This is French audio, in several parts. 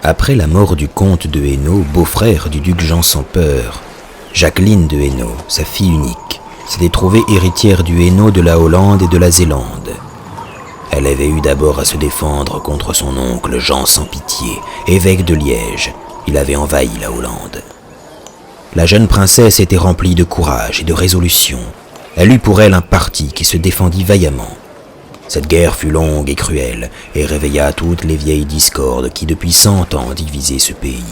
Après la mort du comte de Hainaut, beau-frère du duc Jean sans peur, Jacqueline de Hainaut, sa fille unique, s'était trouvée héritière du Hainaut, de la Hollande et de la Zélande. Elle avait eu d'abord à se défendre contre son oncle Jean sans pitié, évêque de Liège. Il avait envahi la Hollande. La jeune princesse était remplie de courage et de résolution. Elle eut pour elle un parti qui se défendit vaillamment. Cette guerre fut longue et cruelle et réveilla toutes les vieilles discordes qui depuis 100 ans divisaient ce pays.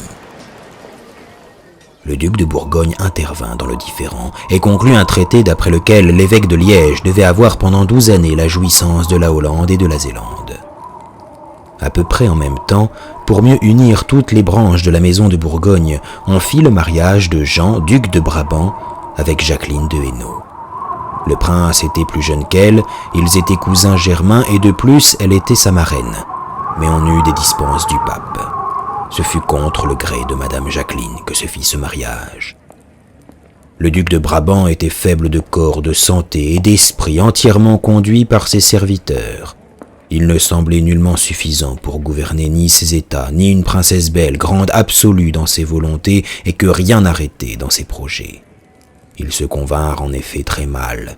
Le duc de Bourgogne intervint dans le différend et conclut un traité d'après lequel l'évêque de Liège devait avoir pendant 12 années la jouissance de la Hollande et de la Zélande. À peu près en même temps, pour mieux unir toutes les branches de la maison de Bourgogne, on fit le mariage de Jean, duc de Brabant, avec Jacqueline de Hainaut. Le prince était plus jeune qu'elle, ils étaient cousins germains et de plus elle était sa marraine. Mais on eut des dispenses du pape. Ce fut contre le gré de madame Jacqueline que se fit ce mariage. Le duc de Brabant était faible de corps, de santé et d'esprit, entièrement conduit par ses serviteurs. Il ne semblait nullement suffisant pour gouverner ni ses États, ni une princesse belle, grande absolue dans ses volontés et que rien n'arrêtait dans ses projets. Ils se convinrent en effet très mal.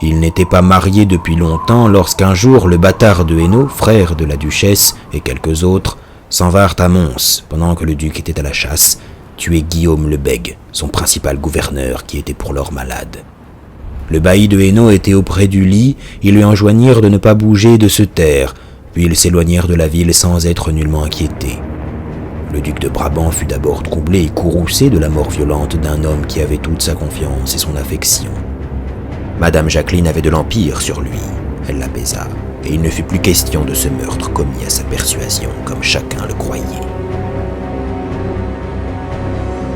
Il n'était pas marié depuis longtemps lorsqu'un jour le bâtard de Hainaut, frère de la duchesse et quelques autres, s'en vinrent à Mons pendant que le duc était à la chasse, tuer Guillaume le Bègue, son principal gouverneur qui était pour lors malade. Le bailli de Hainaut était auprès du lit, ils lui enjoignirent de ne pas bouger et de se taire, puis ils s'éloignèrent de la ville sans être nullement inquiétés. Le duc de Brabant fut d'abord troublé et courroucé de la mort violente d'un homme qui avait toute sa confiance et son affection. Madame Jacqueline avait de l'empire sur lui, elle l'apaisa, et il ne fut plus question de ce meurtre commis à sa persuasion, comme chacun le croyait.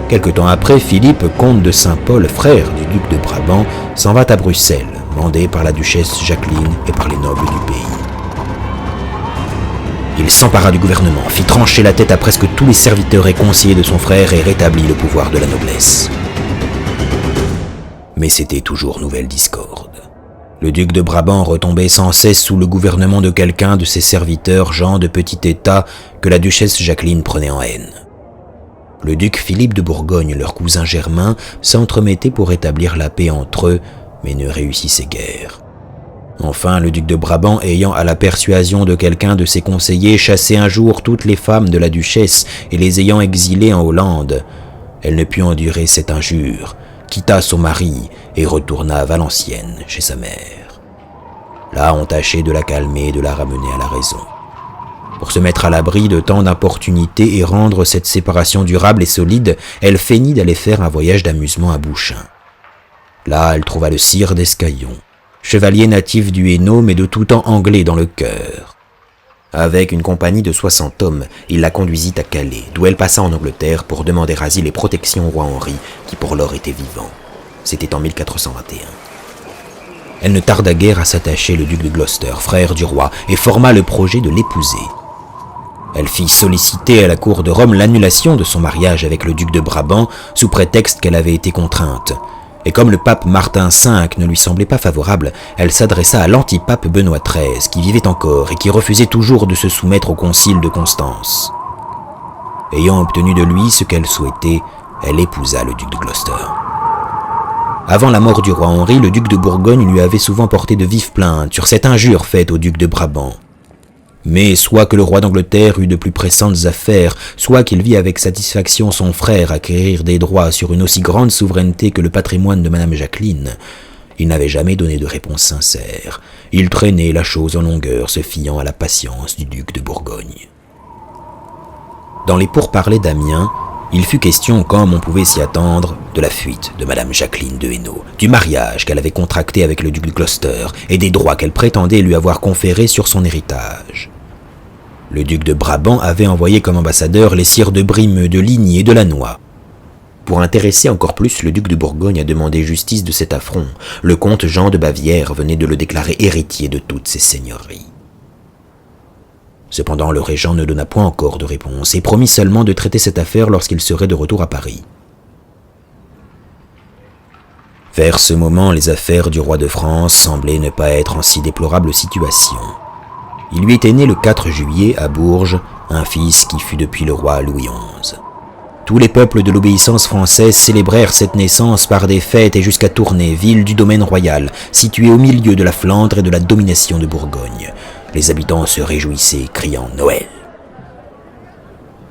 Quelque temps après, Philippe, comte de Saint-Paul, frère du duc de Brabant, s'en va à Bruxelles, mandé par la duchesse Jacqueline et par les nobles du pays. Il s'empara du gouvernement, fit trancher la tête à presque tous les serviteurs et conseillers de son frère et rétablit le pouvoir de la noblesse. Mais c'était toujours nouvelle discorde. Le duc de Brabant retombait sans cesse sous le gouvernement de quelqu'un de ses serviteurs, gens de petit état, que la duchesse Jacqueline prenait en haine. Le duc Philippe de Bourgogne, leur cousin germain, s'entremettait pour établir la paix entre eux, mais ne réussissait guère. Enfin, le duc de Brabant, ayant à la persuasion de quelqu'un de ses conseillers chassé un jour toutes les femmes de la duchesse et les ayant exilées en Hollande, elle ne put endurer cette injure, quitta son mari et retourna à Valenciennes, chez sa mère. Là, on tâchait de la calmer et de la ramener à la raison. Pour se mettre à l'abri de tant d'importunités et rendre cette séparation durable et solide, elle feignit d'aller faire un voyage d'amusement à Bouchain. Là, elle trouva le sire d'Escaillon, chevalier natif du Hainaut mais de tout temps anglais dans le cœur. Avec une compagnie de 60 hommes, il la conduisit à Calais, d'où elle passa en Angleterre pour demander asile et protection au roi Henri, qui pour lors était vivant. C'était en 1421. Elle ne tarda guère à s'attacher le duc de Gloucester, frère du roi, et forma le projet de l'épouser. Elle fit solliciter à la cour de Rome l'annulation de son mariage avec le duc de Brabant, sous prétexte qu'elle avait été contrainte. Et comme le pape Martin V ne lui semblait pas favorable, elle s'adressa à l'antipape Benoît XIII, qui vivait encore et qui refusait toujours de se soumettre au concile de Constance. Ayant obtenu de lui ce qu'elle souhaitait, elle épousa le duc de Gloucester. Avant la mort du roi Henri, le duc de Bourgogne lui avait souvent porté de vives plaintes sur cette injure faite au duc de Brabant. Mais soit que le roi d'Angleterre eût de plus pressantes affaires, soit qu'il vit avec satisfaction son frère acquérir des droits sur une aussi grande souveraineté que le patrimoine de madame Jacqueline, il n'avait jamais donné de réponse sincère. Il traînait la chose en longueur, se fiant à la patience du duc de Bourgogne. Dans les pourparlers d'Amiens, il fut question, comme on pouvait s'y attendre, de la fuite de madame Jacqueline de Hainaut, du mariage qu'elle avait contracté avec le duc de Gloucester et des droits qu'elle prétendait lui avoir conférés sur son héritage. Le duc de Brabant avait envoyé comme ambassadeurs les sires de Brimeux, de Ligny et de Lannoy. Pour intéresser encore plus le duc de Bourgogne à demander justice de cet affront, le comte Jean de Bavière venait de le déclarer héritier de toutes ses seigneuries. Cependant, le régent ne donna point encore de réponse et promit seulement de traiter cette affaire lorsqu'il serait de retour à Paris. Vers ce moment, les affaires du roi de France semblaient ne pas être en si déplorable situation. Il lui était né le 4 juillet à Bourges, un fils qui fut depuis le roi Louis XI. Tous les peuples de l'obéissance française célébrèrent cette naissance par des fêtes et jusqu'à Tournai, ville du domaine royal, située au milieu de la Flandre et de la domination de Bourgogne. Les habitants se réjouissaient, criant Noël.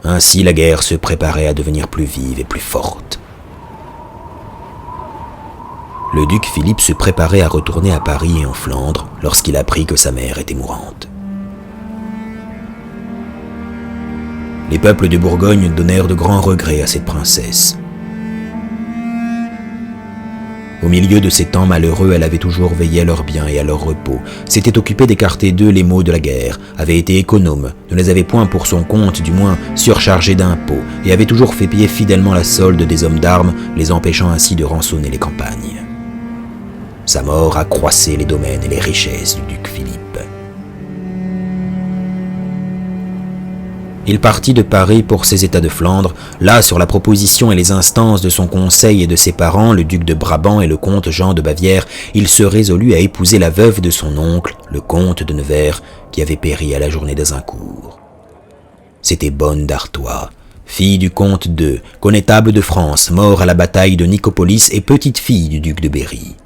Ainsi la guerre se préparait à devenir plus vive et plus forte. Le duc Philippe se préparait à retourner à Paris et en Flandre lorsqu'il apprit que sa mère était mourante. Les peuples de Bourgogne donnèrent de grands regrets à cette princesse. Au milieu de ces temps malheureux, elle avait toujours veillé à leur bien et à leur repos, s'était occupée d'écarter d'eux les maux de la guerre, avait été économe, ne les avait point pour son compte, du moins surchargés d'impôts, et avait toujours fait payer fidèlement la solde des hommes d'armes, les empêchant ainsi de rançonner les campagnes. Sa mort accroissait les domaines et les richesses du duc Philippe. Il partit de Paris pour ses États de Flandre. Là, sur la proposition et les instances de son conseil et de ses parents, le duc de Brabant et le comte Jean de Bavière, il se résolut à épouser la veuve de son oncle, le comte de Nevers, qui avait péri à la journée d'Azincourt. C'était Bonne d'Artois, fille du comte d'Eu, connétable de France, mort à la bataille de Nicopolis et petite-fille du duc de Berry.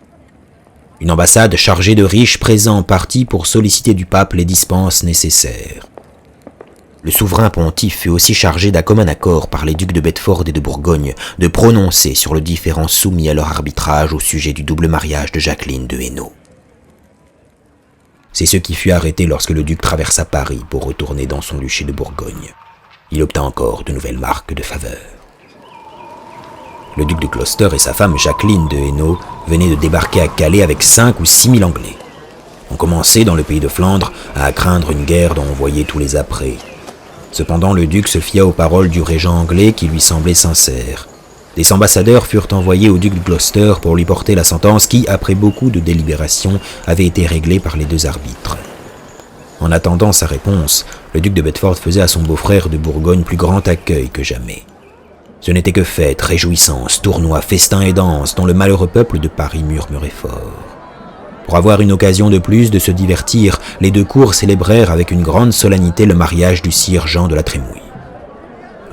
Une ambassade chargée de riches présents partit pour solliciter du pape les dispenses nécessaires. Le souverain pontife fut aussi chargé d'un commun accord par les ducs de Bedford et de Bourgogne de prononcer sur le différend soumis à leur arbitrage au sujet du double mariage de Jacqueline de Hainaut. C'est ce qui fut arrêté lorsque le duc traversa Paris pour retourner dans son duché de Bourgogne. Il obtint encore de nouvelles marques de faveur. Le duc de Gloucester et sa femme Jacqueline de Hainaut venaient de débarquer à Calais avec 5 ou 6 000 Anglais. On commençait dans le pays de Flandre à craindre une guerre dont on voyait tous les apprêts. Cependant, le duc se fia aux paroles du régent anglais qui lui semblaient sincères. Des ambassadeurs furent envoyés au duc de Gloucester pour lui porter la sentence qui, après beaucoup de délibérations, avait été réglée par les deux arbitres. En attendant sa réponse, le duc de Bedford faisait à son beau-frère de Bourgogne plus grand accueil que jamais. Ce n'était que fêtes, réjouissances, tournois, festins et danses dont le malheureux peuple de Paris murmurait fort. Pour avoir une occasion de plus de se divertir, les deux cours célébrèrent avec une grande solennité le mariage du sire Jean de la Trémouille.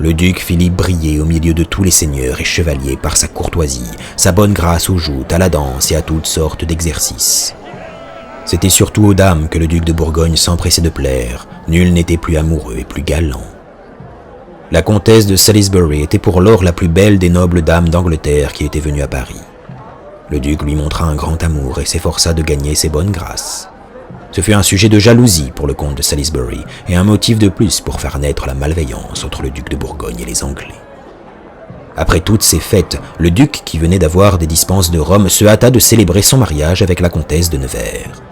Le duc Philippe brillait au milieu de tous les seigneurs et chevaliers par sa courtoisie, sa bonne grâce aux joutes, à la danse et à toutes sortes d'exercices. C'était surtout aux dames que le duc de Bourgogne s'empressait de plaire, nul n'était plus amoureux et plus galant. La comtesse de Salisbury était pour lors la plus belle des nobles dames d'Angleterre qui étaient venues à Paris. Le duc lui montra un grand amour et s'efforça de gagner ses bonnes grâces. Ce fut un sujet de jalousie pour le comte de Salisbury et un motif de plus pour faire naître la malveillance entre le duc de Bourgogne et les Anglais. Après toutes ces fêtes, le duc, qui venait d'avoir des dispenses de Rome, se hâta de célébrer son mariage avec la comtesse de Nevers.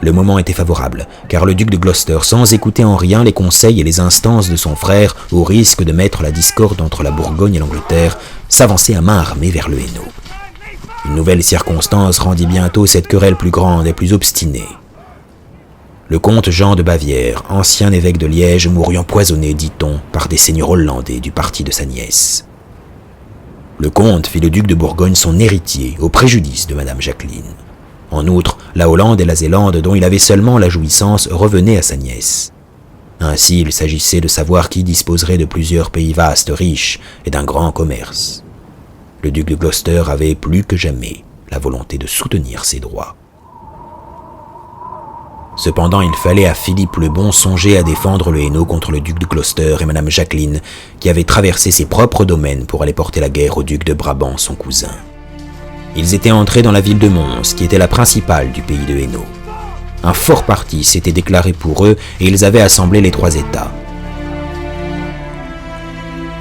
Le moment était favorable, car le duc de Gloucester, sans écouter en rien les conseils et les instances de son frère, au risque de mettre la discorde entre la Bourgogne et l'Angleterre, s'avançait à main armée vers le Hainaut. Une nouvelle circonstance rendit bientôt cette querelle plus grande et plus obstinée. Le comte Jean de Bavière, ancien évêque de Liège, mourut empoisonné, dit-on, par des seigneurs hollandais du parti de sa nièce. Le comte fit le duc de Bourgogne son héritier, au préjudice de madame Jacqueline. En outre, la Hollande et la Zélande, dont il avait seulement la jouissance, revenaient à sa nièce. Ainsi, il s'agissait de savoir qui disposerait de plusieurs pays vastes, riches, et d'un grand commerce. Le duc de Gloucester avait plus que jamais la volonté de soutenir ses droits. Cependant, il fallait à Philippe le Bon songer à défendre le Hainaut contre le duc de Gloucester et madame Jacqueline, qui avait traversé ses propres domaines pour aller porter la guerre au duc de Brabant, son cousin. Ils étaient entrés dans la ville de Mons, qui était la principale du pays de Hainaut. Un fort parti s'était déclaré pour eux et ils avaient assemblé les 3 États.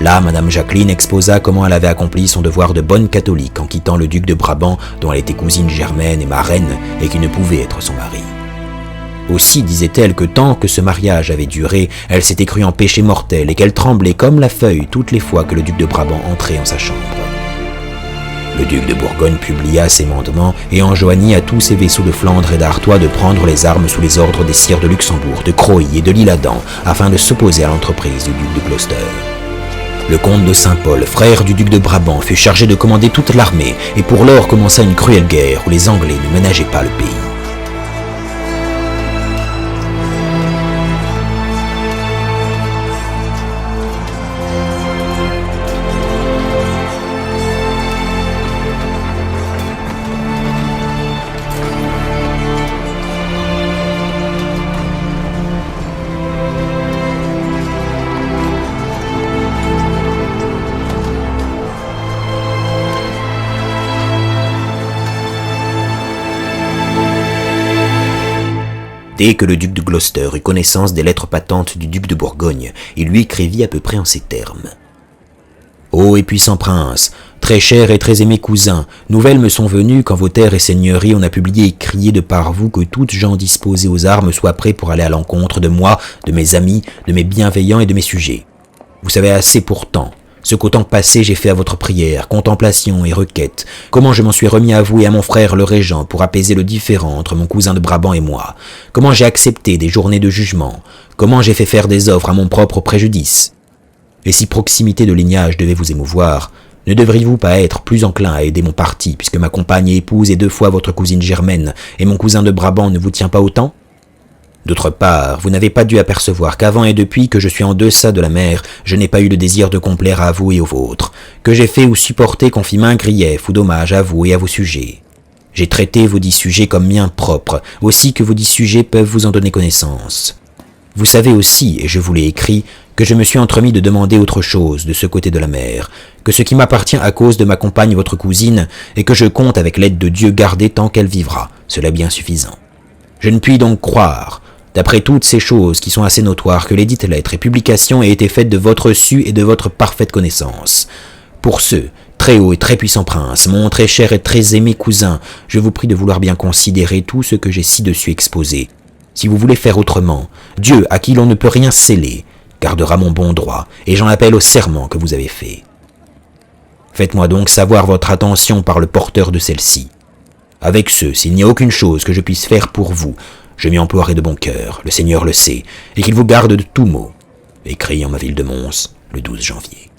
Là, madame Jacqueline exposa comment elle avait accompli son devoir de bonne catholique en quittant le duc de Brabant, dont elle était cousine germaine et marraine, et qui ne pouvait être son mari. Aussi disait-elle que tant que ce mariage avait duré, elle s'était crue en péché mortel et qu'elle tremblait comme la feuille toutes les fois que le duc de Brabant entrait en sa chambre. Le duc de Bourgogne publia ses mandements et enjoignit à tous ses vassaux de Flandre et d'Artois de prendre les armes sous les ordres des sires de Luxembourg, de Croÿ et de l'Isle-Adam, afin de s'opposer à l'entreprise du duc de Gloucester. Le comte de Saint-Paul, frère du duc de Brabant, fut chargé de commander toute l'armée, et pour lors commença une cruelle guerre où les Anglais ne ménageaient pas le pays. Dès que le duc de Gloucester eut connaissance des lettres patentes du duc de Bourgogne, il lui écrivit à peu près en ces termes. « Ô et puissant prince, très cher et très aimé cousin, nouvelles me sont venues qu'en vos terres et seigneuries on a publié et crié de par vous que toutes gens disposés aux armes soient prêts pour aller à l'encontre de moi, de mes amis, de mes bienveillants et de mes sujets. Vous savez assez pourtant ce qu'au temps passé j'ai fait à votre prière, contemplation et requête, comment je m'en suis remis à vous et à mon frère le régent pour apaiser le différend entre mon cousin de Brabant et moi, comment j'ai accepté des journées de jugement, comment j'ai fait faire des offres à mon propre préjudice. Et si proximité de lignage devait vous émouvoir, ne devriez-vous pas être plus enclin à aider mon parti, puisque ma compagne et épouse est 2 fois votre cousine germaine, et mon cousin de Brabant ne vous tient pas autant ? D'autre part, vous n'avez pas dû apercevoir qu'avant et depuis que je suis en deçà de la mer, je n'ai pas eu le désir de complaire à vous et aux vôtres, que j'ai fait ou supporté qu'on fit maint grief ou dommage à vous et à vos sujets. J'ai traité vos 10 sujets comme miens propres, aussi que vos 10 sujets peuvent vous en donner connaissance. Vous savez aussi, et je vous l'ai écrit, que je me suis entremis de demander autre chose de ce côté de la mer, que ce qui m'appartient à cause de ma compagne votre cousine, et que je compte avec l'aide de Dieu garder tant qu'elle vivra, cela est bien suffisant. Je ne puis donc croire, d'après toutes ces choses qui sont assez notoires, que les dites lettres et publications aient été faites de votre su et de votre parfaite connaissance. Pour ce, très haut et très puissant prince, mon très cher et très aimé cousin, je vous prie de vouloir bien considérer tout ce que j'ai ci-dessus exposé. Si vous voulez faire autrement, Dieu, à qui l'on ne peut rien sceller, gardera mon bon droit, et j'en appelle au serment que vous avez fait. Faites-moi donc savoir votre attention par le porteur de celle-ci. Avec ce, s'il n'y a aucune chose que je puisse faire pour vous, je m'y emploierai de bon cœur, le Seigneur le sait, et qu'il vous garde de tout mot. Écrit en ma ville de Mons, le 12 janvier.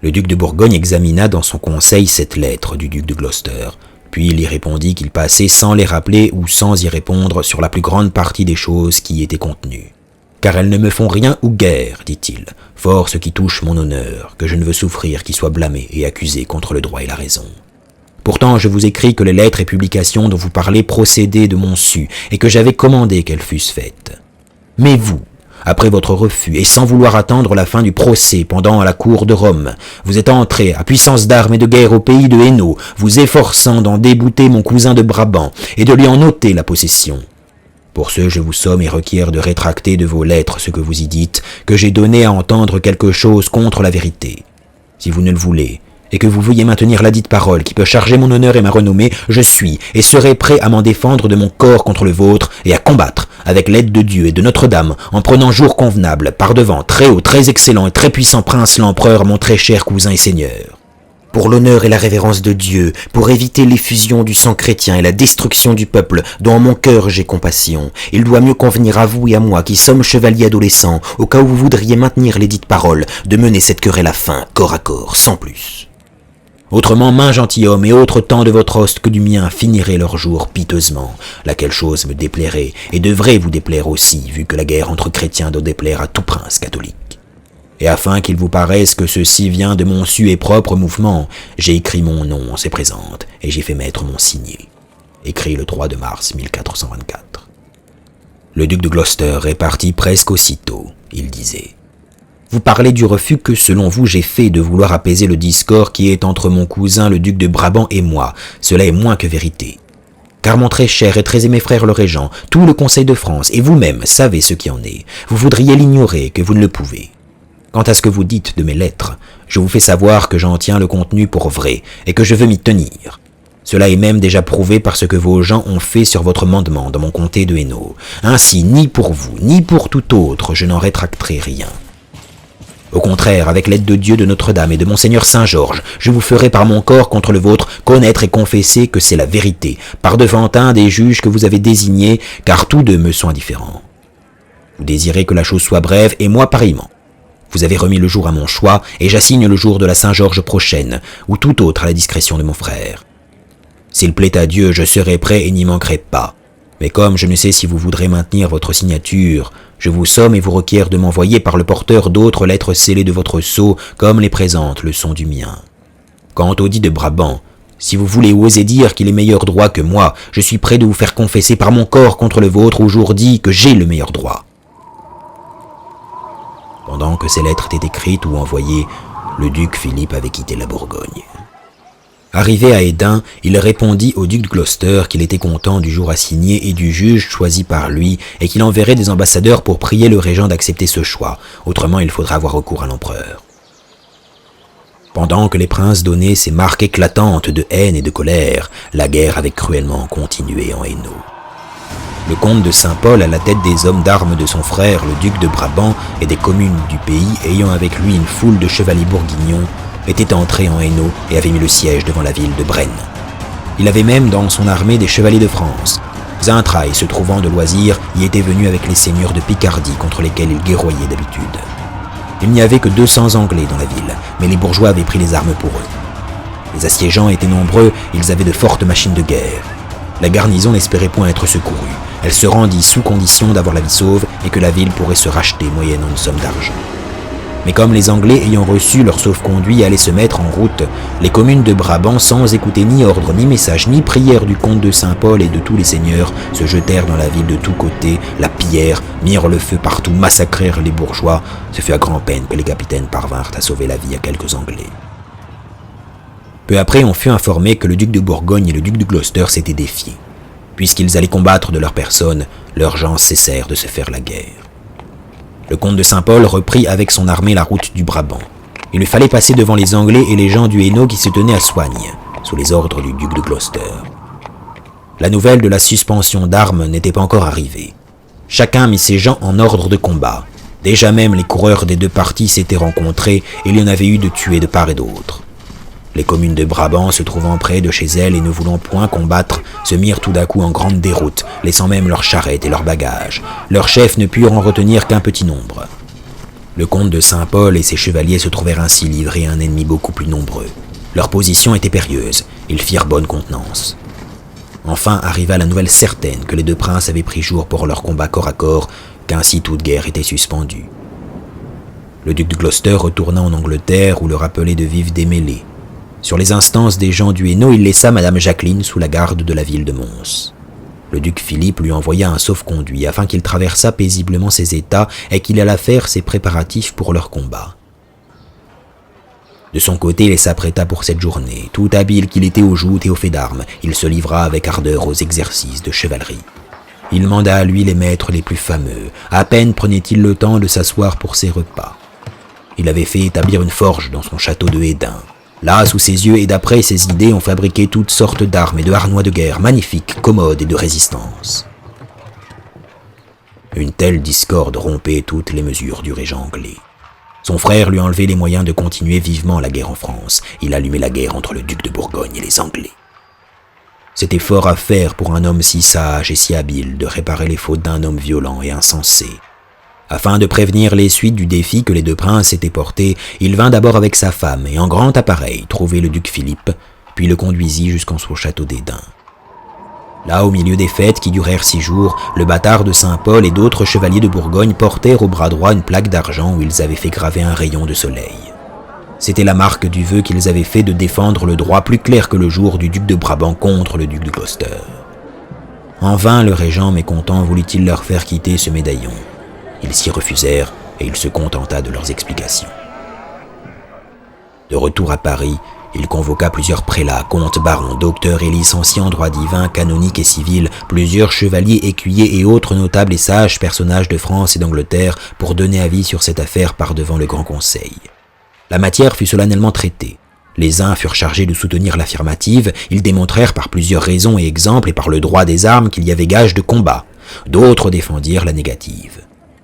Le duc de Bourgogne examina dans son conseil cette lettre du duc de Gloucester, puis il y répondit qu'il passait sans les rappeler ou sans y répondre sur la plus grande partie des choses qui y étaient contenues. « Car elles ne me font rien ou guère, dit-il, fort ce qui touche mon honneur, que je ne veux souffrir qui soit blâmé et accusé contre le droit et la raison. Pourtant je vous écris que les lettres et publications dont vous parlez procédaient de mon su, et que j'avais commandé qu'elles fussent faites. Mais vous, après votre refus, et sans vouloir attendre la fin du procès pendant la cour de Rome, vous êtes entré à puissance d'armes et de guerre au pays de Hainaut, vous efforçant d'en débouter mon cousin de Brabant, et de lui en ôter la possession. Pour ce, je vous somme et requiers de rétracter de vos lettres ce que vous y dites, que j'ai donné à entendre quelque chose contre la vérité. Si vous ne le voulez, et que vous vouliez maintenir la dite parole qui peut charger mon honneur et ma renommée, je suis et serai prêt à m'en défendre de mon corps contre le vôtre et à combattre, avec l'aide de Dieu et de Notre-Dame, en prenant jour convenable, par devant très haut, très excellent et très puissant prince l'empereur, mon très cher cousin et seigneur. Pour l'honneur et la révérence de Dieu, pour éviter l'effusion du sang chrétien et la destruction du peuple, dont en mon cœur j'ai compassion, il doit mieux convenir à vous et à moi, qui sommes chevaliers adolescents, au cas où vous voudriez maintenir les dites paroles, de mener cette querelle à fin, corps à corps, sans plus. Autrement, maint gentilhomme et autres temps de votre hoste que du mien finiraient leur jour piteusement, laquelle chose me déplairait, et devrait vous déplaire aussi, vu que la guerre entre chrétiens doit déplaire à tout prince catholique. Et afin qu'il vous paraisse que ceci vient de mon su et propre mouvement, j'ai écrit mon nom en ses présentes, et j'ai fait mettre mon signet. Écrit le 3 de mars 1424. Le duc de Gloucester est parti presque aussitôt, il disait. Vous parlez du refus que, selon vous, j'ai fait de vouloir apaiser le discorde qui est entre mon cousin le duc de Brabant et moi. Cela est moins que vérité. Car mon très cher et très aimé frère le régent, tout le Conseil de France et vous-même savez ce qui en est. Vous voudriez l'ignorer, que vous ne le pouvez. Quant à ce que vous dites de mes lettres, je vous fais savoir que j'en tiens le contenu pour vrai et que je veux m'y tenir. Cela est même déjà prouvé par ce que vos gens ont fait sur votre mandement dans mon comté de Hainaut. Ainsi, ni pour vous, ni pour tout autre, je n'en rétracterai rien. Au contraire, avec l'aide de Dieu, de Notre-Dame et de Monseigneur Saint-Georges, je vous ferai par mon corps contre le vôtre connaître et confesser que c'est la vérité, par devant un des juges que vous avez désignés, car tous deux me sont indifférents. Vous désirez que la chose soit brève, et moi pareillement. Vous avez remis le jour à mon choix, et j'assigne le jour de la Saint-Georges prochaine, ou tout autre à la discrétion de mon frère. S'il plaît à Dieu, je serai prêt et n'y manquerai pas. Mais comme je ne sais si vous voudrez maintenir votre signature, je vous somme et vous requiers de m'envoyer par le porteur d'autres lettres scellées de votre sceau, comme les présentes le sont du mien. Quant au dit de Brabant, si vous voulez oser dire qu'il est meilleur droit que moi, je suis prêt de vous faire confesser par mon corps contre le vôtre au jour dit que j'ai le meilleur droit. Pendant que ces lettres étaient écrites ou envoyées, le duc Philippe avait quitté la Bourgogne. Arrivé à Hesdin, il répondit au duc de Gloucester qu'il était content du jour assigné et du juge choisi par lui, et qu'il enverrait des ambassadeurs pour prier le régent d'accepter ce choix, autrement il faudra avoir recours à l'empereur. Pendant que les princes donnaient ces marques éclatantes de haine et de colère, la guerre avait cruellement continué en Hainaut. Le comte de Saint-Paul, à la tête des hommes d'armes de son frère, le duc de Brabant, et des communes du pays, ayant avec lui une foule de chevaliers bourguignons, était entré en Hainaut et avait mis le siège devant la ville de Brennes. Il avait même dans son armée des chevaliers de France. Xaintrailles, se trouvant de loisir, y était venu avec les seigneurs de Picardie contre lesquels il guerroyait d'habitude. Il n'y avait que 200 Anglais dans la ville, mais les bourgeois avaient pris les armes pour eux. Les assiégeants étaient nombreux, ils avaient de fortes machines de guerre. La garnison n'espérait point être secourue. Elle se rendit sous condition d'avoir la vie sauve et que la ville pourrait se racheter moyennant une somme d'argent. Mais comme les Anglais ayant reçu leur sauf-conduit allaient se mettre en route, les communes de Brabant, sans écouter ni ordre, ni message, ni prière du comte de Saint-Paul et de tous les seigneurs, se jetèrent dans la ville de tous côtés, la pillèrent, mirent le feu partout, massacrèrent les bourgeois. Ce fut à grand-peine que les capitaines parvinrent à sauver la vie à quelques Anglais. Peu après, on fut informé que le duc de Bourgogne et le duc de Gloucester s'étaient défiés. Puisqu'ils allaient combattre de leur personne, leurs gens cessèrent de se faire la guerre. Le comte de Saint-Paul reprit avec son armée la route du Brabant. Il lui fallait passer devant les Anglais et les gens du Hainaut qui se tenaient à Soignes, sous les ordres du duc de Gloucester. La nouvelle de la suspension d'armes n'était pas encore arrivée. Chacun mit ses gens en ordre de combat. Déjà même les coureurs des deux partis s'étaient rencontrés et il y en avait eu de tués de part et d'autre. Les communes de Brabant, se trouvant près de chez elles et ne voulant point combattre, se mirent tout d'un coup en grande déroute, laissant même leurs charrettes et leurs bagages. Leurs chefs ne purent en retenir qu'un petit nombre. Le comte de Saint-Paul et ses chevaliers se trouvèrent ainsi livrés à un ennemi beaucoup plus nombreux. Leur position était périlleuse, ils firent bonne contenance. Enfin arriva la nouvelle certaine que les deux princes avaient pris jour pour leur combat corps à corps, qu'ainsi toute guerre était suspendue. Le duc de Gloucester retourna en Angleterre où le rappelait de vives démêlés. Sur les instances des gens du Hainaut, il laissa Madame Jacqueline sous la garde de la ville de Mons. Le duc Philippe lui envoya un sauf-conduit afin qu'il traversât paisiblement ses états et qu'il allât faire ses préparatifs pour leur combat. De son côté, il s'apprêta pour cette journée. Tout habile qu'il était aux joutes et aux faits d'armes, il se livra avec ardeur aux exercices de chevalerie. Il manda à lui les maîtres les plus fameux. À peine prenait-il le temps de s'asseoir pour ses repas. Il avait fait établir une forge dans son château de Hesdin. Là, sous ses yeux et d'après ses idées, on fabriquait toutes sortes d'armes et de harnois de guerre, magnifiques, commodes et de résistance. Une telle discorde rompait toutes les mesures du régent anglais. Son frère lui enlevait les moyens de continuer vivement la guerre en France. Il allumait la guerre entre le duc de Bourgogne et les Anglais. C'était fort à faire pour un homme si sage et si habile de réparer les fautes d'un homme violent et insensé. Afin de prévenir les suites du défi que les deux princes s'étaient porté, il vint d'abord avec sa femme et en grand appareil trouver le duc Philippe, puis le conduisit jusqu'en son château d'Hesdin. Là, au milieu des fêtes qui durèrent 6 jours, le bâtard de Saint-Paul et d'autres chevaliers de Bourgogne portèrent au bras droit une plaque d'argent où ils avaient fait graver un rayon de soleil. C'était la marque du vœu qu'ils avaient fait de défendre le droit plus clair que le jour du duc de Brabant contre le duc de Gloucester. En vain le régent mécontent voulut-il leur faire quitter ce médaillon. Ils s'y refusèrent et il se contenta de leurs explications. De retour à Paris, il convoqua plusieurs prélats, comtes, barons, docteurs et licenciés en droit divin, canonique et civil, plusieurs chevaliers, écuyers et autres notables et sages personnages de France et d'Angleterre pour donner avis sur cette affaire par devant le Grand Conseil. La matière fut solennellement traitée. Les uns furent chargés de soutenir l'affirmative, ils démontrèrent par plusieurs raisons et exemples et par le droit des armes qu'il y avait gage de combat. D'autres défendirent la négative.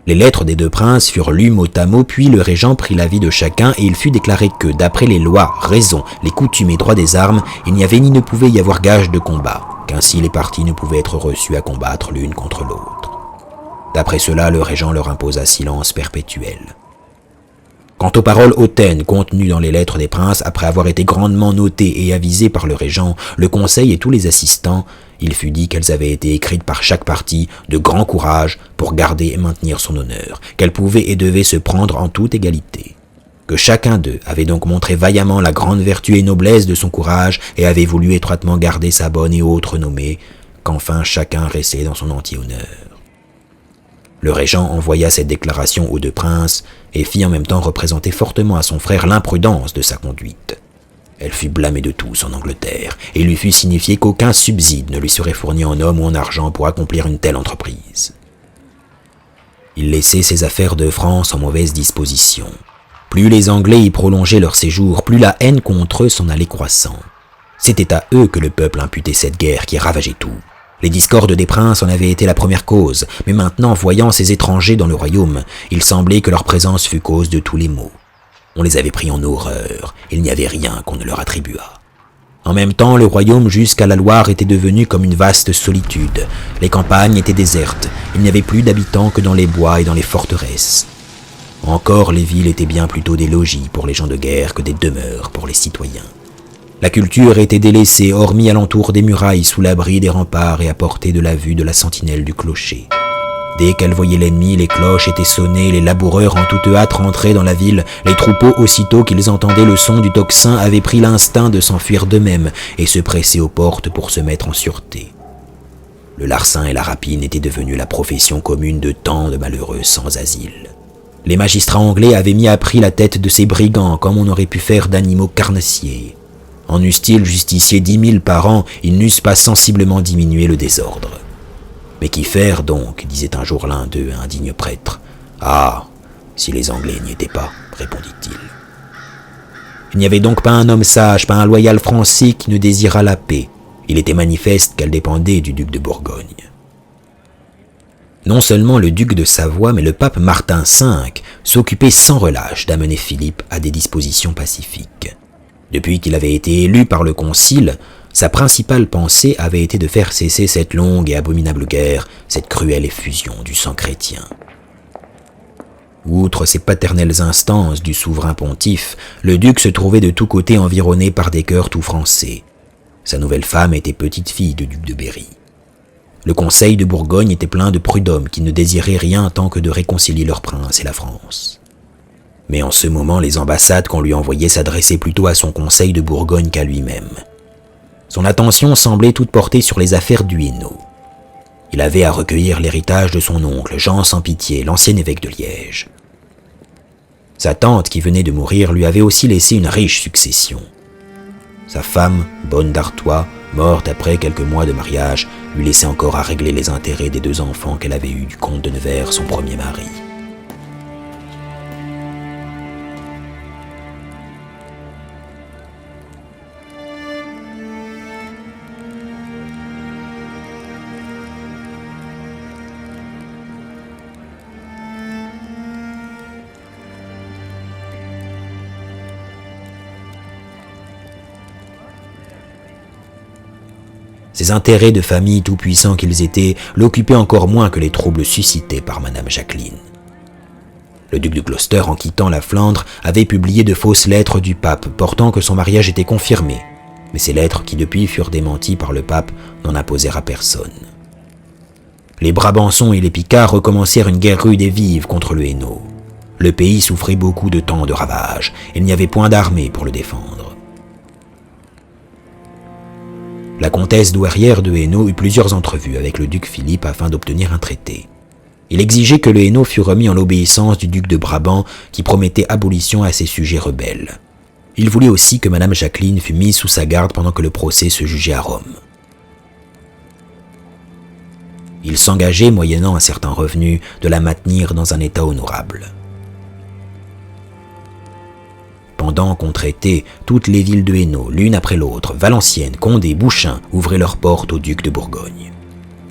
Les lettres des deux princes furent lues mot à mot, puis le régent prit l'avis de chacun et il fut déclaré que, d'après les lois, raisons, les coutumes et droits des armes, il n'y avait ni ne pouvait y avoir gage de combat, qu'ainsi les parties ne pouvaient être reçues à combattre l'une contre l'autre. D'après cela, le régent leur imposa silence perpétuel. Quant aux paroles hautaines contenues dans les lettres des princes, après avoir été grandement notées et avisées par le régent, le conseil et tous les assistants, il fut dit qu'elles avaient été écrites par chaque partie de grand courage pour garder et maintenir son honneur, qu'elles pouvaient et devaient se prendre en toute égalité, que chacun d'eux avait donc montré vaillamment la grande vertu et noblesse de son courage et avait voulu étroitement garder sa bonne et haute renommée, qu'enfin chacun restait dans son entier honneur. Le régent envoya cette déclaration aux deux princes et fit en même temps représenter fortement à son frère l'imprudence de sa conduite. Elle fut blâmée de tous en Angleterre, et il lui fut signifié qu'aucun subside ne lui serait fourni en hommes ou en argent pour accomplir une telle entreprise. Il laissait ses affaires de France en mauvaise disposition. Plus les Anglais y prolongeaient leur séjour, plus la haine contre eux s'en allait croissant. C'était à eux que le peuple imputait cette guerre qui ravageait tout. Les discordes des princes en avaient été la première cause, mais maintenant, voyant ces étrangers dans le royaume, il semblait que leur présence fût cause de tous les maux. On les avait pris en horreur, il n'y avait rien qu'on ne leur attribuât. En même temps, le royaume jusqu'à la Loire était devenu comme une vaste solitude. Les campagnes étaient désertes, il n'y avait plus d'habitants que dans les bois et dans les forteresses. Encore, les villes étaient bien plutôt des logis pour les gens de guerre que des demeures pour les citoyens. La culture était délaissée, hormis alentour des murailles, sous l'abri des remparts et à portée de la vue de la sentinelle du clocher. Dès qu'elle voyait l'ennemi, les cloches étaient sonnées, les laboureurs en toute hâte rentraient dans la ville, les troupeaux, aussitôt qu'ils entendaient le son du tocsin, avaient pris l'instinct de s'enfuir d'eux-mêmes et se pressaient aux portes pour se mettre en sûreté. Le larcin et la rapine étaient devenus la profession commune de tant de malheureux sans asile. Les magistrats anglais avaient mis à prix la tête de ces brigands comme on aurait pu faire d'animaux carnassiers. En eussent-ils justicié 10 000 par an, ils n'eussent pas sensiblement diminué le désordre. Mais qu'y faire donc, disait un jour l'un d'eux à un digne prêtre. Ah, si les Anglais n'y étaient pas, répondit-il. Il n'y avait donc pas un homme sage, pas un loyal français qui ne désirât la paix. Il était manifeste qu'elle dépendait du duc de Bourgogne. Non seulement le duc de Savoie, mais le pape Martin V s'occupait sans relâche d'amener Philippe à des dispositions pacifiques. Depuis qu'il avait été élu par le concile, sa principale pensée avait été de faire cesser cette longue et abominable guerre, cette cruelle effusion du sang chrétien. Outre ces paternelles instances du souverain pontife, le duc se trouvait de tous côtés environné par des cœurs tout français. Sa nouvelle femme était petite-fille du duc de Berry. Le conseil de Bourgogne était plein de prud'hommes qui ne désiraient rien tant que de réconcilier leur prince et la France. Mais en ce moment, les ambassades qu'on lui envoyait s'adressaient plutôt à son conseil de Bourgogne qu'à lui-même. Son attention semblait toute portée sur les affaires du Hainaut. Il avait à recueillir l'héritage de son oncle, Jean sans pitié, l'ancien évêque de Liège. Sa tante, qui venait de mourir, lui avait aussi laissé une riche succession. Sa femme, Bonne d'Artois, morte après quelques mois de mariage, lui laissait encore à régler les intérêts des 2 enfants qu'elle avait eus du comte de Nevers, son premier mari. Ses intérêts de famille tout-puissants qu'ils étaient l'occupaient encore moins que les troubles suscités par Madame Jacqueline. Le duc de Gloucester, en quittant la Flandre, avait publié de fausses lettres du pape portant que son mariage était confirmé, mais ces lettres, qui depuis furent démenties par le pape, n'en imposèrent à personne. Les Brabançons et les Picards recommencèrent une guerre rude et vive contre le Hainaut. Le pays souffrait beaucoup de temps de ravages, et il n'y avait point d'armée pour le défendre. La comtesse douairière de Hainaut eut plusieurs entrevues avec le duc Philippe afin d'obtenir un traité. Il exigeait que le Hainaut fût remis en l'obéissance du duc de Brabant qui promettait abolition à ses sujets rebelles. Il voulait aussi que Madame Jacqueline fût mise sous sa garde pendant que le procès se jugeait à Rome. Il s'engageait, moyennant un certain revenu, de la maintenir dans un état honorable. Pendant qu'on traitait, toutes les villes de Hainaut, l'une après l'autre, Valenciennes, Condé, Bouchain, ouvraient leurs portes au duc de Bourgogne.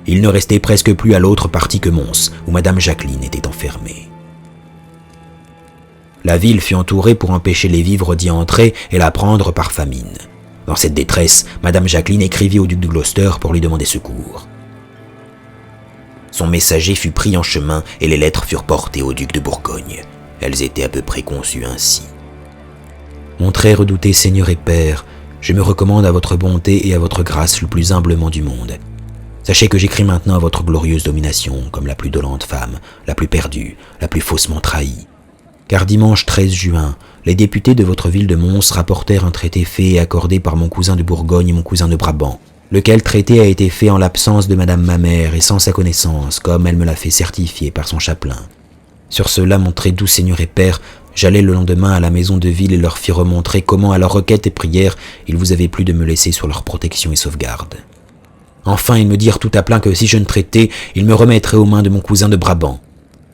Il ne restait presque plus à l'autre partie que Mons, où Madame Jacqueline était enfermée. La ville fut entourée pour empêcher les vivres d'y entrer et la prendre par famine. Dans cette détresse, Madame Jacqueline écrivit au duc de Gloucester pour lui demander secours. Son messager fut pris en chemin et les lettres furent portées au duc de Bourgogne. Elles étaient à peu près conçues ainsi. Mon très redouté Seigneur et Père, je me recommande à votre bonté et à votre grâce le plus humblement du monde. Sachez que j'écris maintenant à votre glorieuse domination comme la plus dolente femme, la plus perdue, la plus faussement trahie. Car dimanche 13 juin, les députés de votre ville de Mons rapportèrent un traité fait et accordé par mon cousin de Bourgogne et mon cousin de Brabant, lequel traité a été fait en l'absence de madame ma mère et sans sa connaissance, comme elle me l'a fait certifier par son chapelain. Sur cela, mon très doux Seigneur et Père, J'allai le lendemain à la maison de ville et leur fis remontrer comment, à leur requête et prière, ils vous avaient plu de me laisser sur leur protection et sauvegarde. Enfin, ils me dirent tout à plein que si je ne traitais, ils me remettraient aux mains de mon cousin de Brabant.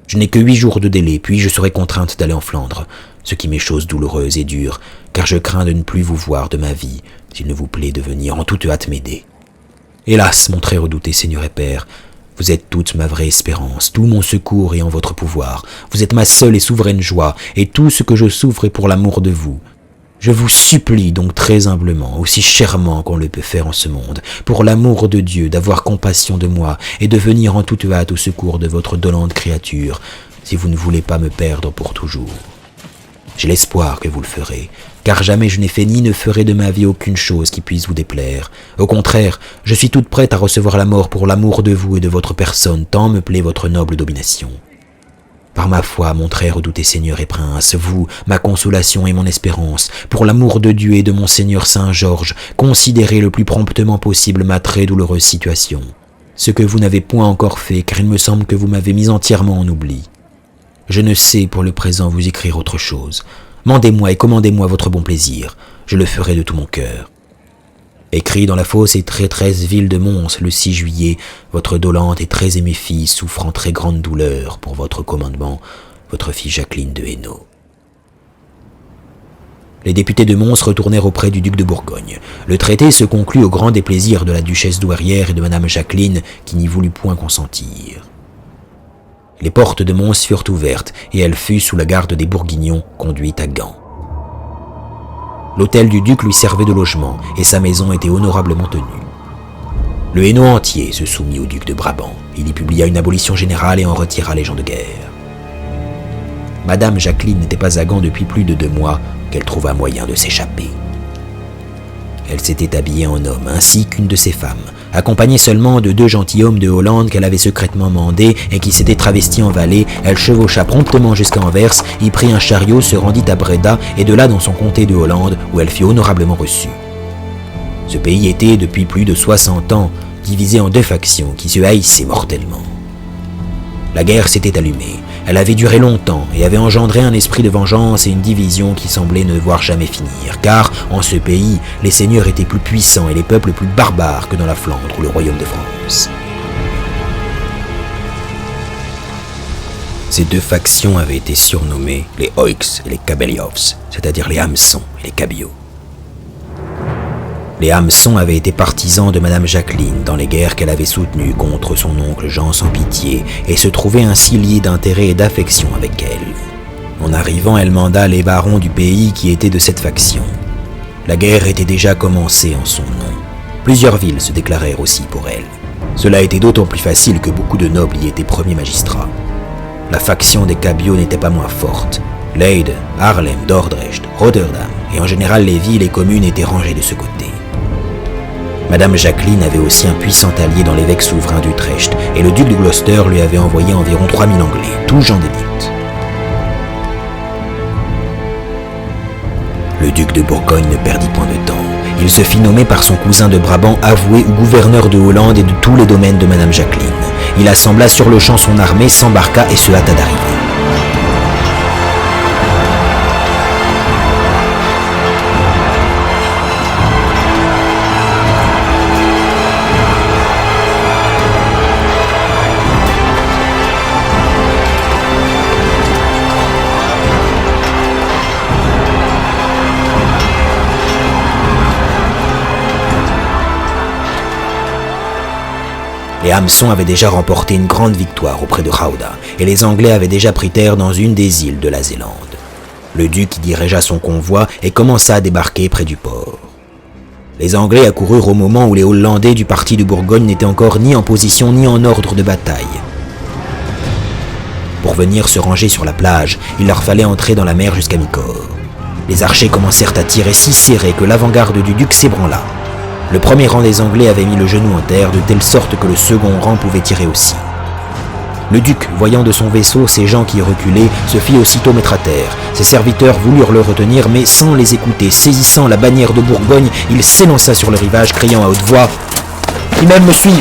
Je n'ai que 8 jours de délai, puis je serai contrainte d'aller en Flandre, ce qui m'est chose douloureuse et dure, car je crains de ne plus vous voir de ma vie, s'il ne vous plaît de venir en toute hâte m'aider. Hélas, mon très redouté Seigneur et Père, vous êtes toute ma vraie espérance, tout mon secours est en votre pouvoir. Vous êtes ma seule et souveraine joie, et tout ce que je souffre est pour l'amour de vous. Je vous supplie donc très humblement, aussi chèrement qu'on le peut faire en ce monde, pour l'amour de Dieu, d'avoir compassion de moi et de venir en toute hâte au secours de votre dolente créature, si vous ne voulez pas me perdre pour toujours. J'ai l'espoir que vous le ferez, car jamais je n'ai fait ni ne ferai de ma vie aucune chose qui puisse vous déplaire. Au contraire, je suis toute prête à recevoir la mort pour l'amour de vous et de votre personne, tant me plaît votre noble domination. Par ma foi, mon très redouté Seigneur et Prince, vous, ma consolation et mon espérance, pour l'amour de Dieu et de mon Seigneur Saint-Georges, considérez le plus promptement possible ma très douloureuse situation. Ce que vous n'avez point encore fait, car il me semble que vous m'avez mis entièrement en oubli. Je ne sais pour le présent vous écrire autre chose. Mandez-moi et commandez-moi votre bon plaisir. Je le ferai de tout mon cœur. Écrit dans la fausse et traîtresse ville de Mons le 6 juillet, votre dolente et très aimée fille souffre en très grande douleur pour votre commandement, votre fille Jacqueline de Hainaut. Les députés de Mons retournèrent auprès du duc de Bourgogne. Le traité se conclut au grand déplaisir de la duchesse douairière et de madame Jacqueline, qui n'y voulut point consentir. Les portes de Mons furent ouvertes, et elle fut, sous la garde des Bourguignons, conduite à Gand. L'hôtel du duc lui servait de logement, et sa maison était honorablement tenue. Le Hainaut entier se soumit au duc de Brabant. Il y publia une abolition générale et en retira les gens de guerre. Madame Jacqueline n'était pas à Gand depuis plus de 2 mois qu'elle trouva moyen de s'échapper. Elle s'était habillée en homme, ainsi qu'une de ses femmes, accompagnée seulement de 2 gentilshommes de Hollande qu'elle avait secrètement mandés et qui s'étaient travestis en valets. Elle chevaucha promptement jusqu'à Anvers, y prit un chariot, se rendit à Breda et de là dans son comté de Hollande, où elle fut honorablement reçue. Ce pays était, depuis plus de 60 ans, divisé en 2 factions qui se haïssaient mortellement. La guerre s'était allumée. Elle avait duré longtemps et avait engendré un esprit de vengeance et une division qui semblait ne devoir jamais finir, car, en ce pays, les seigneurs étaient plus puissants et les peuples plus barbares que dans la Flandre ou le royaume de France. Ces 2 factions avaient été surnommées les Oix et les Kabeliovs, c'est-à-dire les hameçons et les cabillots. Les hameçons avaient été partisans de madame Jacqueline dans les guerres qu'elle avait soutenues contre son oncle Jean sans pitié et se trouvaient ainsi liés d'intérêt et d'affection avec elle. En arrivant, elle manda les barons du pays qui étaient de cette faction. La guerre était déjà commencée en son nom. Plusieurs villes se déclarèrent aussi pour elle. Cela était d'autant plus facile que beaucoup de nobles y étaient premiers magistrats. La faction des Cabillots n'était pas moins forte. Leyde, Haarlem, Dordrecht, Rotterdam et en général les villes et communes étaient rangées de ce côté. Madame Jacqueline avait aussi un puissant allié dans l'évêque souverain d'Utrecht, et le duc de Gloucester lui avait envoyé environ 3000 Anglais, tous gens d'élite. Le duc de Bourgogne ne perdit point de temps. Il se fit nommer par son cousin de Brabant avoué ou gouverneur de Hollande et de tous les domaines de madame Jacqueline. Il assembla sur le champ son armée, s'embarqua et se hâta d'arriver. Les hameçons avaient déjà remporté une grande victoire auprès de Gouda, et les Anglais avaient déjà pris terre dans une des îles de la Zélande. Le duc y dirigea son convoi et commença à débarquer près du port. Les Anglais accoururent au moment où les Hollandais du parti de Bourgogne n'étaient encore ni en position ni en ordre de bataille. Pour venir se ranger sur la plage, il leur fallait entrer dans la mer jusqu'à mi-corps. Les archers commencèrent à tirer si serré que l'avant-garde du duc s'ébranla. Le premier rang des Anglais avait mis le genou en terre de telle sorte que le second rang pouvait tirer aussi. Le duc, voyant de son vaisseau ces gens qui reculaient, se fit aussitôt mettre à terre. Ses serviteurs voulurent le retenir, mais sans les écouter, saisissant la bannière de Bourgogne, il s'élança sur le rivage, criant à haute voix « Qu'ils même me suivent !»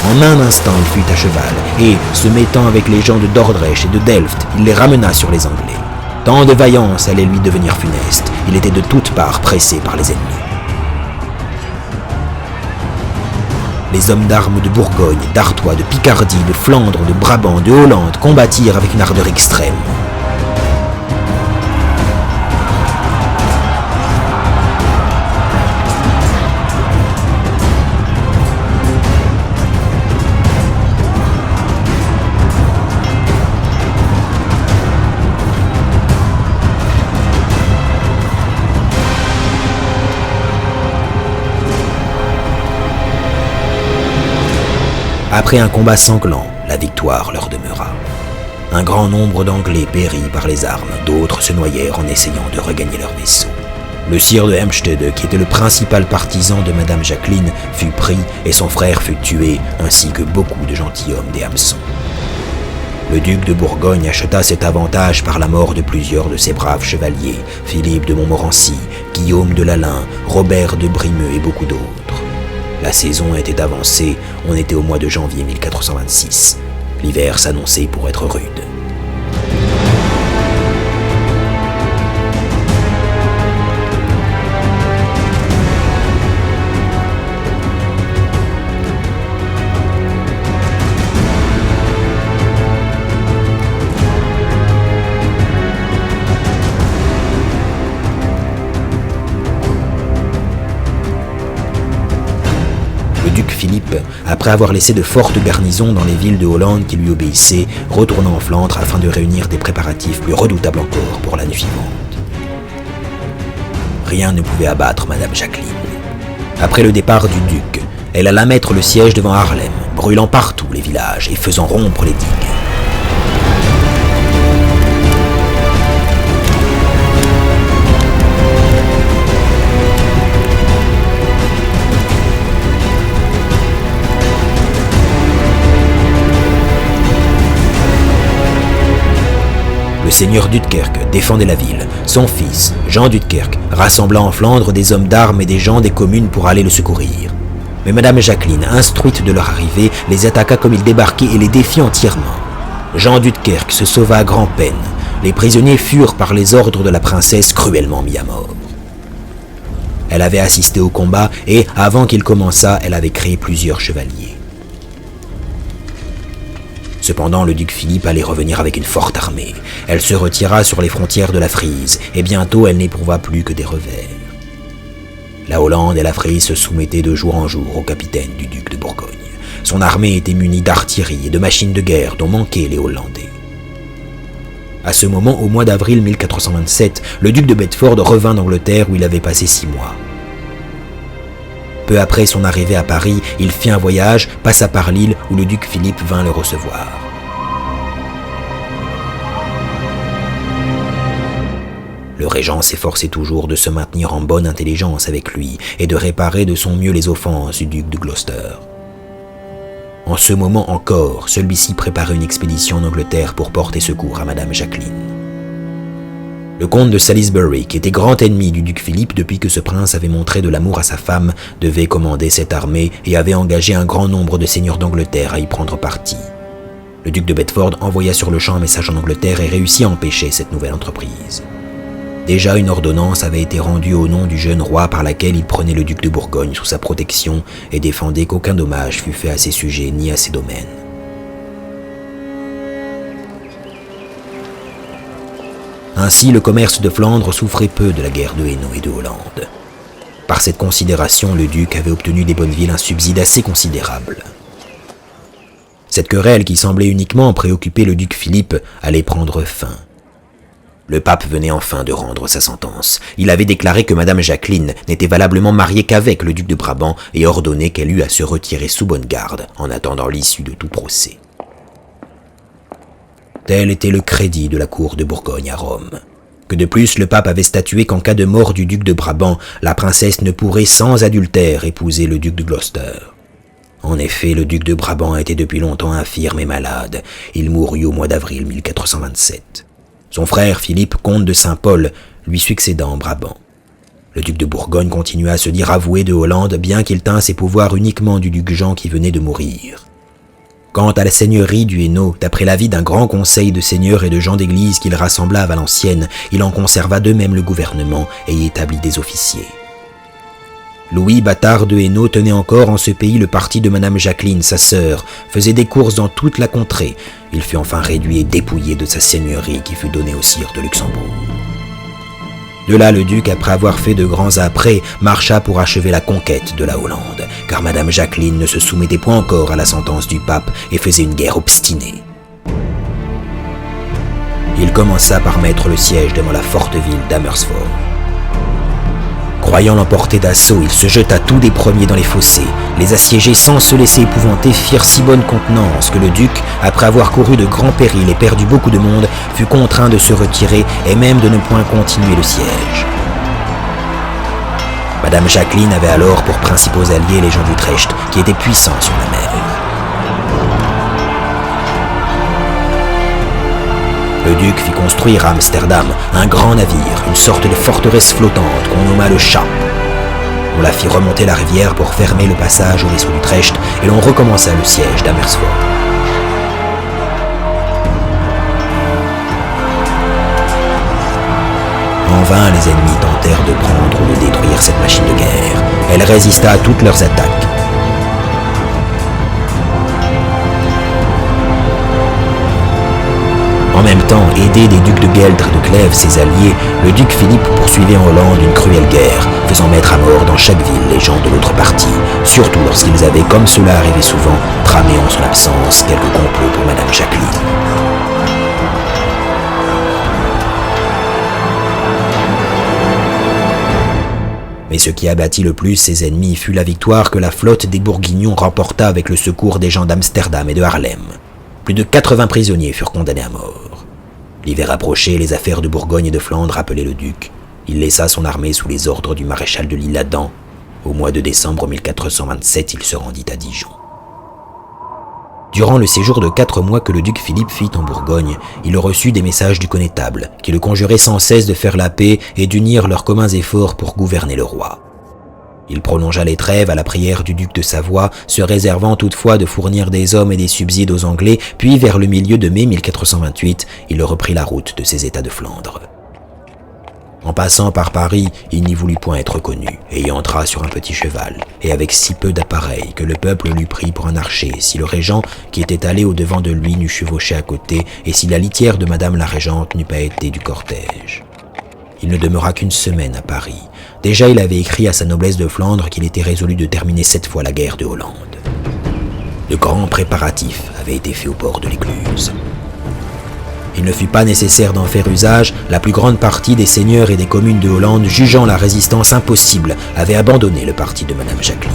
En un instant, il fut à cheval, et, se mettant avec les gens de Dordrecht et de Delft, il les ramena sur les Anglais. Tant de vaillance allait lui devenir funeste, il était de toutes parts pressé par les ennemis. Les hommes d'armes de Bourgogne, d'Artois, de Picardie, de Flandre, de Brabant, de Hollande combattirent avec une ardeur extrême. Après un combat sanglant, la victoire leur demeura. Un grand nombre d'Anglais périt par les armes, d'autres se noyèrent en essayant de regagner leur vaisseau. Le sire de Helmstede, qui était le principal partisan de Madame Jacqueline, fut pris et son frère fut tué, ainsi que beaucoup de gentilshommes des hameçons. Le duc de Bourgogne acheta cet avantage par la mort de plusieurs de ses braves chevaliers, Philippe de Montmorency, Guillaume de Lalaing, Robert de Brimeux et beaucoup d'autres. La saison était avancée, on était au mois de janvier 1426. L'hiver s'annonçait pour être rude. Le duc Philippe, après avoir laissé de fortes garnisons dans les villes de Hollande qui lui obéissaient, retourna en Flandre afin de réunir des préparatifs plus redoutables encore pour la nuit suivante. Rien ne pouvait abattre Madame Jacqueline. Après le départ du duc, elle alla mettre le siège devant Haarlem, brûlant partout les villages et faisant rompre les digues. Le seigneur d'Utkerque défendait la ville. Son fils, Jean d'Utkerque, rassembla en Flandre des hommes d'armes et des gens des communes pour aller le secourir. Mais Madame Jacqueline, instruite de leur arrivée, les attaqua comme ils débarquaient et les défit entièrement. Jean d'Utkerque se sauva à grand-peine. Les prisonniers furent, par les ordres de la princesse, cruellement mis à mort. Elle avait assisté au combat et, avant qu'il commençât, elle avait créé plusieurs chevaliers. Cependant, le duc Philippe allait revenir avec une forte armée. Elle se retira sur les frontières de la Frise, et bientôt elle n'éprouva plus que des revers. La Hollande et la Frise se soumettaient de jour en jour au capitaine du duc de Bourgogne. Son armée était munie d'artillerie et de machines de guerre dont manquaient les Hollandais. À ce moment, au mois d'avril 1427, le duc de Bedford revint d'Angleterre où il avait passé 6 mois. Peu après son arrivée à Paris, il fit un voyage, passa par l'île où le duc Philippe vint le recevoir. Le régent s'efforçait toujours de se maintenir en bonne intelligence avec lui et de réparer de son mieux les offenses du duc de Gloucester. En ce moment encore, celui-ci préparait une expédition en Angleterre pour porter secours à Madame Jacqueline. Le comte de Salisbury, qui était grand ennemi du duc Philippe depuis que ce prince avait montré de l'amour à sa femme, devait commander cette armée et avait engagé un grand nombre de seigneurs d'Angleterre à y prendre parti. Le duc de Bedford envoya sur le champ un message en Angleterre et réussit à empêcher cette nouvelle entreprise. Déjà une ordonnance avait été rendue au nom du jeune roi par laquelle il prenait le duc de Bourgogne sous sa protection et défendait qu'aucun dommage fût fait à ses sujets ni à ses domaines. Ainsi, le commerce de Flandre souffrait peu de la guerre de Hainaut et de Hollande. Par cette considération, le duc avait obtenu des Bonnevilles un subside assez considérable. Cette querelle, qui semblait uniquement préoccuper le duc Philippe, allait prendre fin. Le pape venait enfin de rendre sa sentence. Il avait déclaré que Madame Jacqueline n'était valablement mariée qu'avec le duc de Brabant et ordonné qu'elle eût à se retirer sous bonne garde en attendant l'issue de tout procès. Tel était le crédit de la cour de Bourgogne à Rome. Que de plus, le pape avait statué qu'en cas de mort du duc de Brabant, la princesse ne pourrait sans adultère épouser le duc de Gloucester. En effet, le duc de Brabant était depuis longtemps infirme et malade. Il mourut au mois d'avril 1427. Son frère Philippe, comte de Saint-Paul, lui succéda en Brabant. Le duc de Bourgogne continua à se dire avoué de Hollande, bien qu'il tint ses pouvoirs uniquement du duc Jean qui venait de mourir. Quant à la seigneurie du Hainaut, d'après l'avis d'un grand conseil de seigneurs et de gens d'église qu'il rassembla à Valenciennes, il en conserva de même le gouvernement et y établit des officiers. Louis Bâtard de Hainaut tenait encore en ce pays le parti de Madame Jacqueline, sa sœur, faisait des courses dans toute la contrée. Il fut enfin réduit et dépouillé de sa seigneurie qui fut donnée au sire de Luxembourg. De là, le duc, après avoir fait de grands apprêts, marcha pour achever la conquête de la Hollande, car Madame Jacqueline ne se soumettait point encore à la sentence du pape et faisait une guerre obstinée. Il commença par mettre le siège devant la forte ville d'Amersfoort. Croyant l'emporter d'assaut, il se jeta tout des premiers dans les fossés. Les assiégés, sans se laisser épouvanter, firent si bonne contenance que le duc, après avoir couru de grands périls et perdu beaucoup de monde, fut contraint de se retirer et même de ne point continuer le siège. Madame Jacqueline avait alors pour principaux alliés les gens d'Utrecht, qui étaient puissants sur la mer. Le duc fit construire à Amsterdam un grand navire, une sorte de forteresse flottante qu'on nomma le Chat. On la fit remonter la rivière pour fermer le passage au vaisseau d'Utrecht et l'on recommença le siège d'Amersfoort. En vain, les ennemis tentèrent de prendre ou de détruire cette machine de guerre. Elle résista à toutes leurs attaques. En même temps, aidé des ducs de Gueldre et de Clèves, ses alliés, le duc Philippe poursuivait en Hollande une cruelle guerre, faisant mettre à mort dans chaque ville les gens de l'autre partie, surtout lorsqu'ils avaient, comme cela arrivait souvent, tramé en son absence quelques complots pour Madame Jacqueline. Mais ce qui abattit le plus ses ennemis fut la victoire que la flotte des Bourguignons remporta avec le secours des gens d'Amsterdam et de Haarlem. Plus de 80 prisonniers furent condamnés à mort. L'hiver approchait, les affaires de Bourgogne et de Flandre appelaient le duc. Il laissa son armée sous les ordres du maréchal de l'Isle-Adam. Au mois de décembre 1427, il se rendit à Dijon. Durant le séjour de 4 mois que le duc Philippe fit en Bourgogne, il reçut des messages du connétable, qui le conjurait sans cesse de faire la paix et d'unir leurs communs efforts pour gouverner le roi. Il prolongea les trêves à la prière du duc de Savoie, se réservant toutefois de fournir des hommes et des subsides aux Anglais, puis vers le milieu de mai 1428, il reprit la route de ses États de Flandre. En passant par Paris, il n'y voulut point être connu, et y entra sur un petit cheval, et avec si peu d'appareil que le peuple l'eût pris pour un archer, si le régent qui était allé au-devant de lui n'eût chevauché à côté, et si la litière de madame la régente n'eût pas été du cortège. Il ne demeura qu'une semaine à Paris. Déjà, il avait écrit à sa noblesse de Flandre qu'il était résolu de terminer cette fois la guerre de Hollande. De grands préparatifs avaient été faits au port de l'Écluse. Il ne fut pas nécessaire d'en faire usage, la plus grande partie des seigneurs et des communes de Hollande, jugeant la résistance impossible, avaient abandonné le parti de Madame Jacqueline.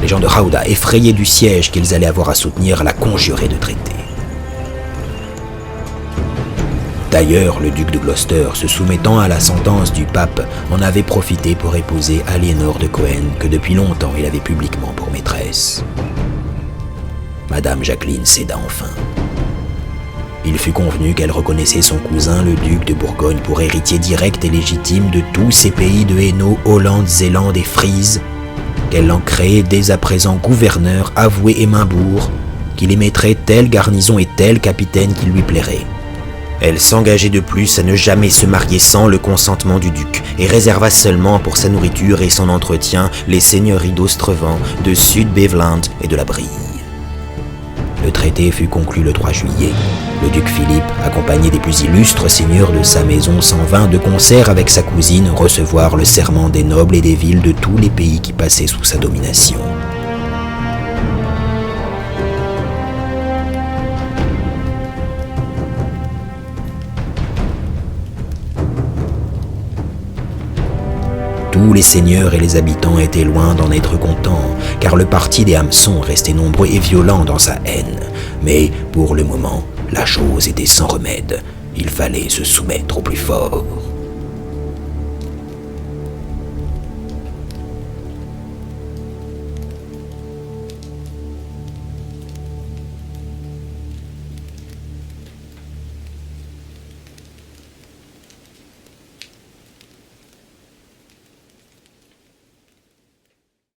Les gens de Rauda, effrayés du siège qu'ils allaient avoir à soutenir, la conjuraient de traiter. D'ailleurs, le duc de Gloucester, se soumettant à la sentence du pape, en avait profité pour épouser Aliénor de Cohen, que depuis longtemps il avait publiquement pour maîtresse. Madame Jacqueline céda enfin. Il fut convenu qu'elle reconnaissait son cousin, le duc de Bourgogne, pour héritier direct et légitime de tous ces pays de Hainaut, Hollande, Zélande et Frise, qu'elle en créait dès à présent gouverneur, avoué Émimbourg, qu'il émettrait telle garnison et tel capitaine qu'il lui plairait. Elle s'engageait de plus à ne jamais se marier sans le consentement du duc et réserva seulement pour sa nourriture et son entretien les seigneuries d'Ostrevent, de Sud-Beveland et de la Brie. Le traité fut conclu le 3 juillet. Le duc Philippe, accompagné des plus illustres seigneurs de sa maison, s'en vint de concert avec sa cousine recevoir le serment des nobles et des villes de tous les pays qui passaient sous sa domination. Tous les seigneurs et les habitants étaient loin d'en être contents, car le parti des hameçons restait nombreux et violent dans sa haine. Mais, pour le moment, la chose était sans remède. Il fallait se soumettre au plus fort.